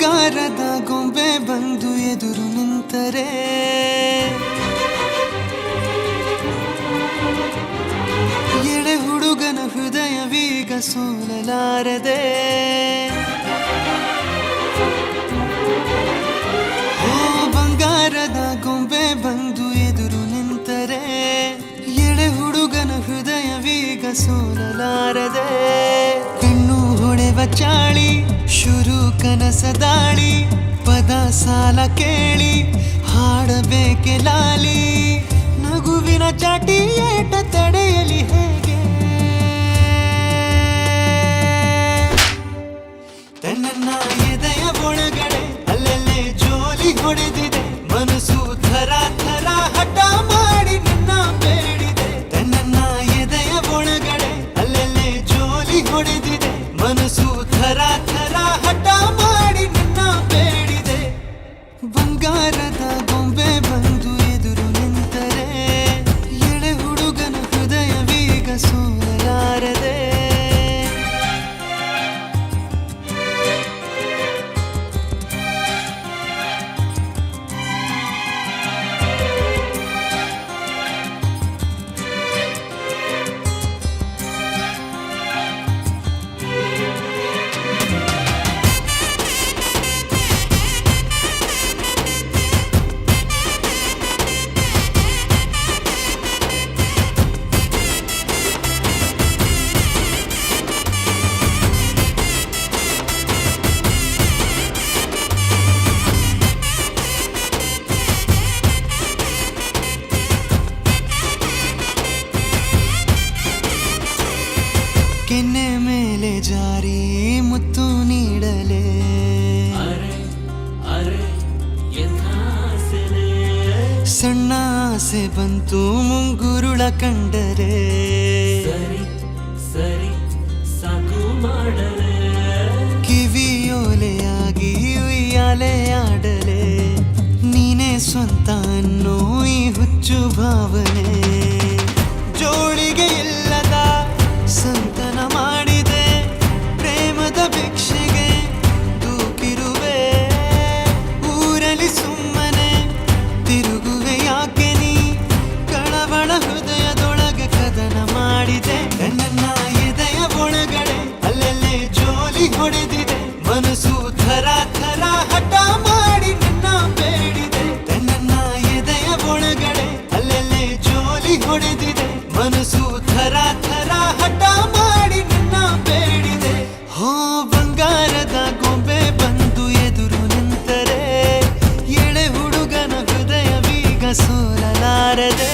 ಬಂಗಾರದ ಗೊಂಬೆ ಬಂದು ಎದುರು ನಿಂತರೆ ಎಳೆ ಹುಡುಗನ ಹೃದಯವೀಗ ಸೋಲಲಾರದೆ. ಓ ಬಂಗಾರದ ಗೊಂಬೆ ಬಂದು ಎದುರು ನಿಂತರೆ ಎಳೆ ಹುಡುಗನ ಹೃದಯವೀಗ ಸೋಲಲಾರದೆ. ಕಣ್ಣು ಹೊಳೆವ ಚಾಳಿ ಶುರು ಕನಸ ದಾಳಿ ಪದ ಸಾಲ ಕೇಳಿ ಹಾಡಬೇಕೆ ಲಾಲಿ. ನಗುವಿನ ಚಾಟಿ ಏಟ ತಡೆಯಲಿ ಹೇಗೆ. ತನ್ನ ಎದೆಯ ಒಳಗಡೆ ಅಲ್ಲಲ್ಲೇ ಜೋಲಿ ಹೊಡೆದಿದೆ. ಮನಸ್ಸು ಥರ ಥರ ಹಠ ಮಾಡಿ ನಿನ್ನ ಬೇಡಿದೆ. ತನ್ನ ಎದೆಯ ಒಳಗಡೆ ಅಲ್ಲಲ್ಲೇ ಜೋಲಿ ಹೊಡೆದಿದೆ. ಮನಸ್ಸು ಥರ ಥರ ಹಠ ಮಾಡಿ ನಿನ್ನ ಬೇಡಿದೆ. ಬಂಗಾರದ ಗೊಂಬೆ ಬಂದು ಎದುರು ನಿಂತರೆ ಎಳೆ ಹುಡುಗನ ಹೃದಯವೀಗ ಸೋಲಲಾರದೆ. ಕೆನ್ನೆ ಮೇಲೆ ಜಾರಿ ಮುತ್ತು ನೀಡಲೆ. ಸಣ್ಣ ಆಸೆ ಬಂತು ಮುಂಗುರುಳ ಕಂಡರೆ. ಕಿವಿಯೋಲೆಯಾಗಿ ಉಯ್ಯಾಲೆ ಆಡಲೆ. ನೀನೇ ಸ್ವಂತ ಅನ್ನೋ ಈ ಹುಚ್ಚು ಭಾವನೆ ಜೋಳಿಗೆ ಇಲ್ಲದ ಸಂತನ ಮಾಡಿದೆ. ಪ್ರೇಮದ ಭಿಕ್ಷೆಗೆ ದೂಕಿರುವೆ. ಊರಲ್ಲಿ ಸುಮ್ಮನೆ ತಿರುಗುವೆ ಯಾಕೆ ನೀ. ಕಳವಳ ಹೃದಯದೊಳಗೆ ಕದನ ಮಾಡಿದೆ. ನನ್ನ ಎದೆಯ ಒಳಗಡೆ ಅಲ್ಲಲ್ಲೇ ಜೋಲಿ ಹೊಡೆದಿದೆ. ಮನಸ್ಸು ಥರ ಥರ ಹಠ ಮಾಡಿ ನಿನ್ನ ಬೇಡಿದೆ. ನನ್ನ ಎದೆಯ ಒಳಗಡೆ ಅಲ್ಲಲ್ಲೇ ಜೋಲಿ ಹೊಡೆದಿದೆ. ಮನಸ್ಸು ಥರ ಥರ ಹಠ ಮಾಡಿ ನಿನ್ನ ಬೇಡಿದೆ. ಹೋ ಬಂಗಾರದ ಗೊಂಬೆ ಬಂದು ಎದುರು ನಿಂತರೆ ಎಳೆ ಹುಡುಗನ ಹೃದಯವೀಗ ಸೋಲಲಾರದೆ.